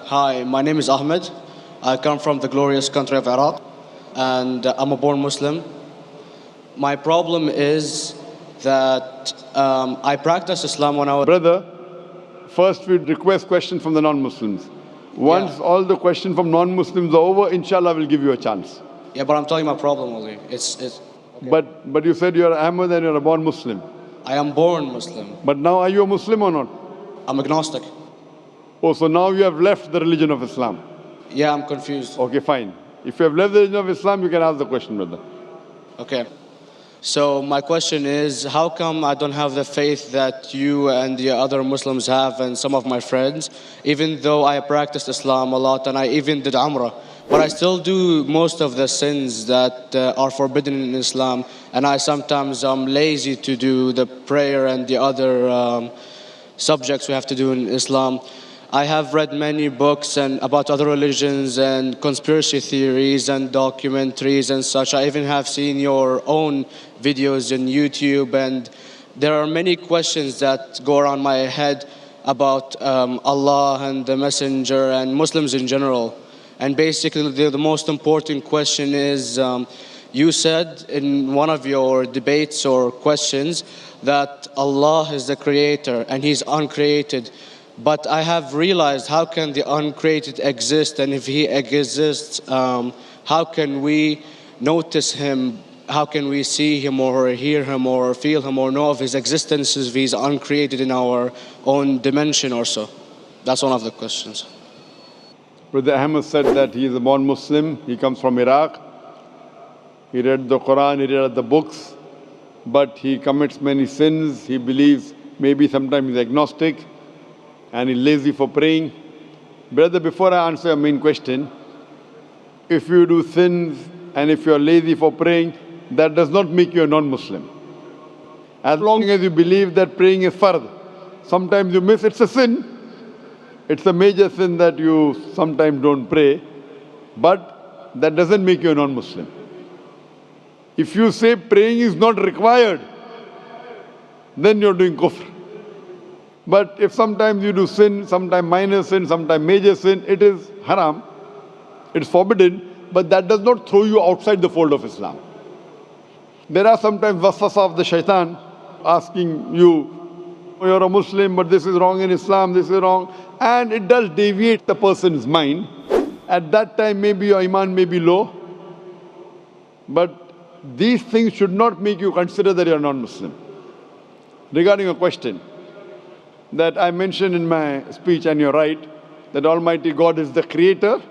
Hi, my name is Ahmed. I come from the glorious country of Iraq, and I'm a born Muslim. My problem is that I practiced Islam when I was... Brother, first we request questions from the non-Muslims. Once all the questions from non-Muslims are over, inshallah we'll give you a chance. Yeah, but I'm telling you my problem only. Okay. But you said you're Ahmed and you're a born Muslim. I am born Muslim. But now are you a Muslim or not? I'm agnostic. Oh, so now you have left the religion of Islam. Yeah, I'm confused. Okay, fine. If you have left the religion of Islam, you can ask the question, brother. Okay. So my question is, how come I don't have the faith that you and the other Muslims have and some of my friends, even though I practiced Islam a lot and I even did Umrah, but I still do most of the sins that are forbidden in Islam, and I sometimes am lazy to do the prayer and the other subjects we have to do in Islam. I have read many books and about other religions and conspiracy theories and documentaries and such. I even have seen your own videos on YouTube, and there are many questions that go around my head about Allah and the Messenger and Muslims in general. And basically the most important question is, you said in one of your debates or questions that Allah is the creator and He's uncreated. But I have realized, how can the uncreated exist? And if He exists, how can we notice Him? How can we see Him or hear Him or feel Him or know of His existence if He's uncreated in our own dimension or so? That's one of the questions. Brother Ahmed said that he is a born Muslim. He comes from Iraq. He read the Quran, he read the books, but he commits many sins. He believes, maybe sometimes he's agnostic, and he's lazy for praying. Brother, before I answer your main question, if you do sins and if you're lazy for praying, that does not make you a non-Muslim. As long as you believe that praying is fard, sometimes you miss, it's a sin. It's a major sin that you sometimes don't pray, but that doesn't make you a non-Muslim. If you say praying is not required, then you're doing kufr. But if sometimes you do sin, sometimes minor sin, sometimes major sin, it is haram, it's forbidden, but that does not throw you outside the fold of Islam. There are sometimes waswasa of the shaitan asking you, you're a Muslim, but this is wrong in Islam, this is wrong. And it does deviate the person's mind. At that time, maybe your iman may be low. But these things should not make you consider that you're non-Muslim. Regarding a question that I mentioned in my speech, and you're right, that Almighty God is the creator,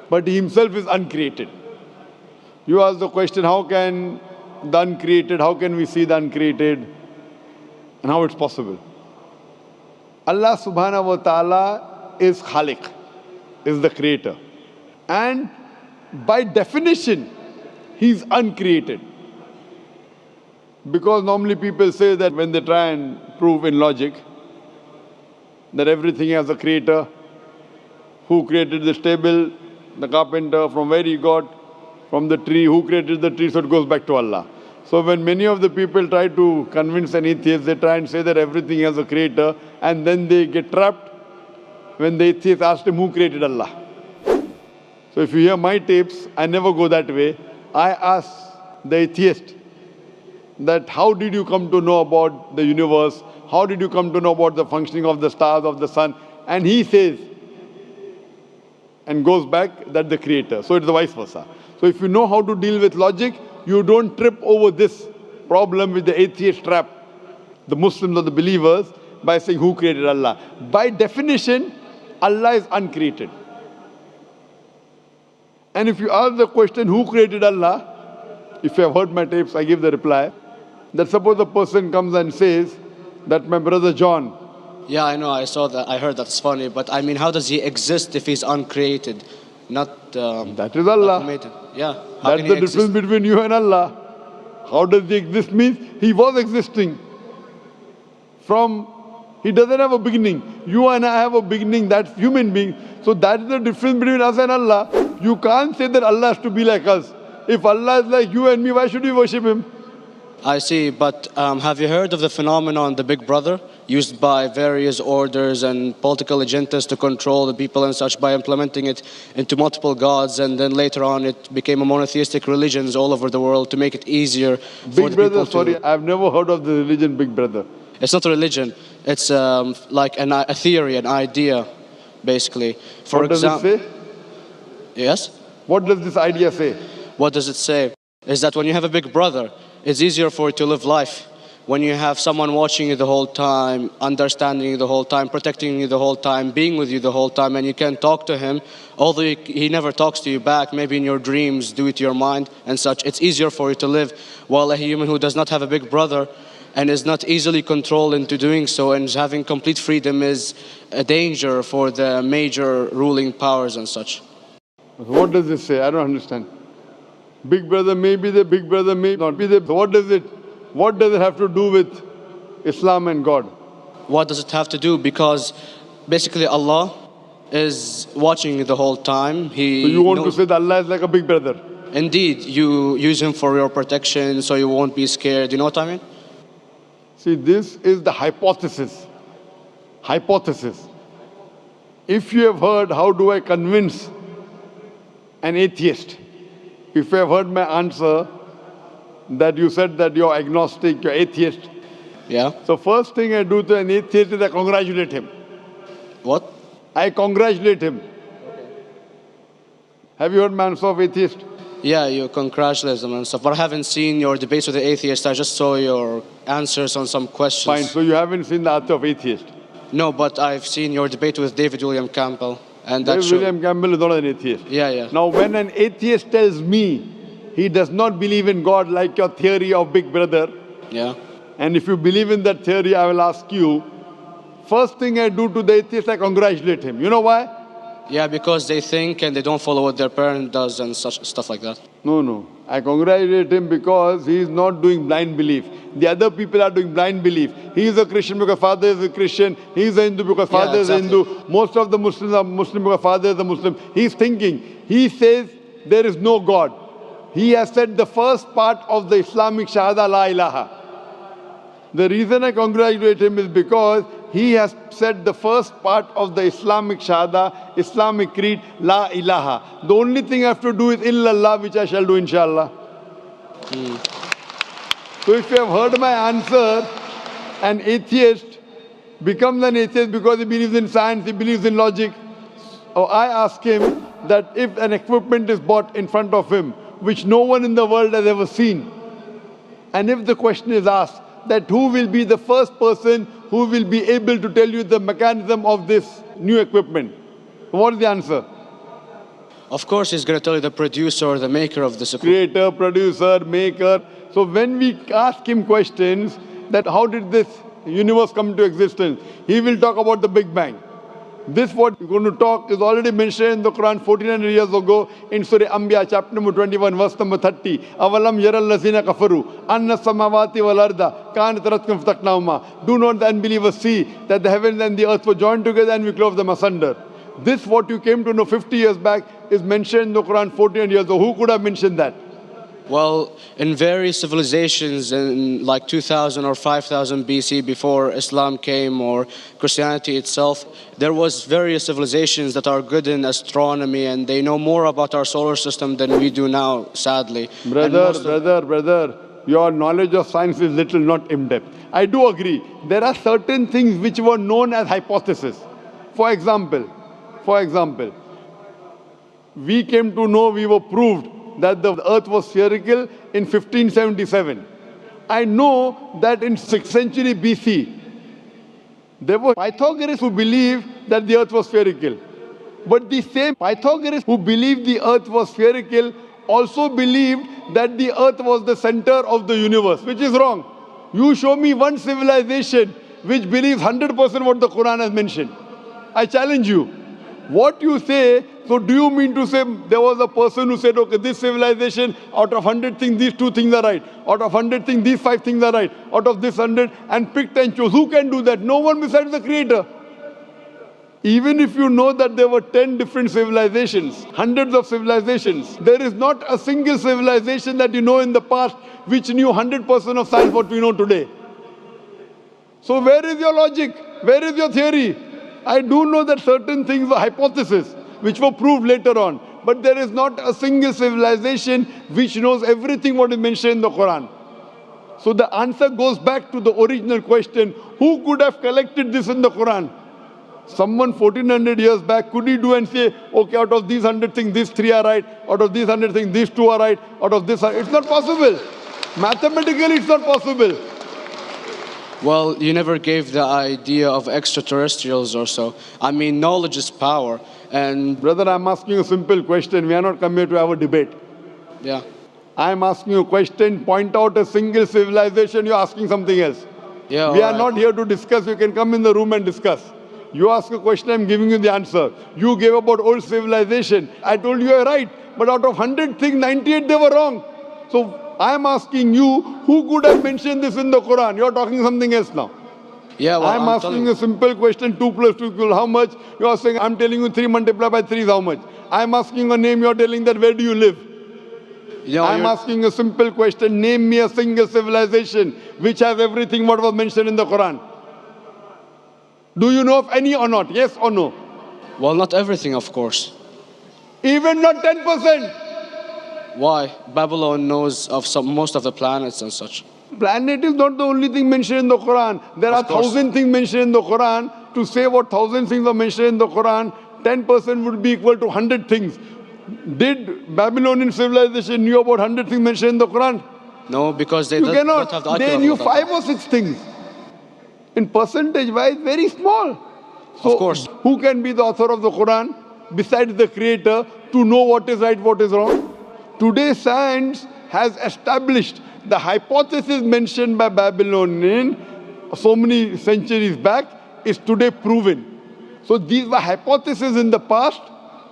but He Himself is uncreated. You ask the question, how can the uncreated, how can we see the uncreated? And how it's possible? Allah subhanahu wa ta'ala is Khaliq, is the creator. And by definition, He's uncreated. Because normally people say that when they try and prove in logic that everything has a creator, who created this table, the carpenter, from where he got, from the tree, who created the tree, so it goes back to Allah. So when many of the people try to convince an atheist, they try and say that everything has a creator, and then they get trapped when the atheist asked him who created Allah. So if you hear my tapes, I never go that way. I ask the atheist that how did you come to know about the universe? How did you come to know about the functioning of the stars, of the sun? And he says, and goes back, that the creator. So it's the vice versa. So if you know how to deal with logic, you don't trip over this problem with the atheist trap, the Muslims or the believers, by saying who created Allah. By definition, Allah is uncreated. And if you ask the question, who created Allah? If you have heard my tapes, I give the reply, that suppose a person comes and says that my brother John. Yeah, I know, I saw that, I heard that's funny, but I mean, how does he exist if he's uncreated? Not that is Allah. Yeah. That's the difference between you and Allah. How does he exist? Means he was existing. He doesn't have a beginning. You and I have a beginning, that's human being. So that's the difference between us and Allah. You can't say that Allah has to be like us. If Allah is like you and me, why should we worship Him? I see, but have you heard of the phenomenon, the Big Brother? used by various orders and political agendas to control the people and such by implementing it into multiple gods, and then later on it became a monotheistic religions all over the world to make it easier for Big the Brother, people to... sorry, I've never heard of the religion Big Brother. It's not a religion. It's like a theory, an idea, basically. For What does it example, say? yes. What does this idea say? What does it say? Is that when you have a big brother, it's easier for you to live life. When you have someone watching you the whole time, understanding you the whole time, protecting you the whole time, being with you the whole time, and you can talk to him, although he never talks to you back, maybe in your dreams, do it to your mind and such, it's easier for you to live. While a human who does not have a big brother and is not easily controlled into doing so and having complete freedom is a danger for the major ruling powers and such. What does this say? I don't understand. Big Brother may be there, Big Brother may not be there. So what does it have to do with Islam and God? What does it have to do? Because basically Allah is watching you the whole time. So you want to say that Allah is like a big brother? Indeed, you use him for your protection so you won't be scared. You know what I mean? See, this is the hypothesis. Hypothesis. If you have heard, how do I convince an atheist? If you have heard my answer, that you said that you're agnostic, you're atheist. Yeah. So first thing I do to an atheist is I congratulate him. What? I congratulate him. Have you heard my answer of atheist? Yeah, you congratulate them and stuff. But I haven't seen your debates with the atheist. I just saw your answers on some questions. Fine, so you haven't seen the answer of atheist? No, but I've seen your debate with David William Campbell. And that David William Campbell is not an atheist. Yeah. Now when an atheist tells me he does not believe in God like your theory of Big Brother, yeah. and if you believe in that theory, I will ask you, first thing I do to the atheist, I congratulate him. You know why? Yeah, because they think and they don't follow what their parent does and such stuff like that. No. I congratulate him because he is not doing blind belief. The other people are doing blind belief. He is a Christian because father is a Christian. He is a Hindu because father is a Hindu. Most of the Muslims are Muslim because father is a Muslim. He is thinking. He says there is no God. He has said the first part of the Islamic Shahada, La ilaha. The reason I congratulate him is because he has said the first part of the Islamic Shahada, Islamic Creed, La ilaha. The only thing I have to do is illallah, which I shall do inshallah. So if you have heard my answer, an atheist becomes an atheist because he believes in science, he believes in logic. Or I ask him that if an equipment is bought in front of him, which no one in the world has ever seen, and if the question is asked, that who will be the first person who will be able to tell you the mechanism of this new equipment? What is the answer? Of course, he's going to tell you the producer or the maker of this equipment. Creator, producer, maker. So when we ask him questions that how did this universe come into existence, he will talk about the Big Bang. This what we're going to talk is already mentioned in the Quran 1400 years ago in Surah Anbiya chapter number 21 verse number 30. Avalam yaral lazina kafaru anna samawati wal arda kanat ratkum fataqnahuma. Do not the unbelievers see that the heavens and the earth were joined together and we clove them asunder. This what you came to know 50 years back is mentioned in the Quran 1400 years ago. Who could have mentioned that? Well, in various civilizations in like 2000 or 5000 BC before Islam came or Christianity itself, there was various civilizations that are good in astronomy and they know more about our solar system than we do now, sadly. Brother, your knowledge of science is little, not in-depth. I do agree. There are certain things which were known as hypotheses. For example, we came to know, we were proved that the earth was spherical in 1577. I know that in 6th century BC, there were Pythagoreans who believed that the earth was spherical. But the same Pythagoreans who believed the earth was spherical also believed that the earth was the center of the universe, which is wrong. You show me one civilization which believes 100% what the Quran has mentioned. I challenge you. What you say, so do you mean to say there was a person who said, okay, this civilization, out of 100 things, these 2 things are right. Out of 100 things, these 5 things are right. Out of this 100, and picked and chose. Who can do that? No one besides the Creator. Even if you know that there were 10 different civilizations, hundreds of civilizations, there is not a single civilization that you know in the past which knew 100% of science what we know today. So where is your logic? Where is your theory? I do know that certain things were hypotheses, which were proved later on. But there is not a single civilization which knows everything what is mentioned in the Quran. So the answer goes back to the original question, who could have collected this in the Quran? Someone 1400 years back, could he do and say, okay, out of these 100 things, these 3 are right, out of these 100 things, these 2 are right, out of this, it's not possible. Mathematically, it's not possible. Well, you never gave the idea of extraterrestrials or so. I mean, knowledge is power. And Brother, I'm asking you a simple question. We are not come here to have a debate. yeah. I'm asking you a question. Point out a single civilization. You're asking something else. Yeah, We are alright. not here to discuss. You can come in the room and discuss. You ask a question, I'm giving you the answer. You gave about old civilization. I told you you're right. But out of 100 things, 98 they were wrong. So I'm asking you, who could have mentioned this in the Quran? You're talking something else now. Yeah, well, I'm asking a simple question, 2 plus 2 equal how much? You're saying, I'm telling you 3 multiplied by 3 is how much? I'm asking a name, you're telling that where do you live? I'm asking a simple question, name me a single civilization which has everything what was mentioned in the Quran. Do you know of any or not? Yes or no? Well, not everything, of course. Even not 10%. Why? Babylon knows of most of the planets and such. Planet is not the only thing mentioned in the Quran. There are 1,000 things mentioned in the Quran. To say what 1,000 things are mentioned in the Quran, 10% would be equal to 100 things. Did Babylonian civilization knew about 100 things mentioned in the Quran? No, because they You don't have the cannot. They knew 5 or 6 things. In percentage wise, very small. So of course. Who can be the author of the Quran besides the creator to know what is right, what is wrong? Today science has established the hypothesis mentioned by Babylonian so many centuries back is today proven. So these were hypotheses in the past,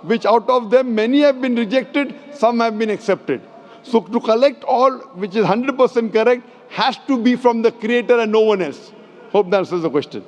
which out of them many have been rejected, some have been accepted. So to collect all which is 100% correct has to be from the creator and no one else. Hope that answers the question.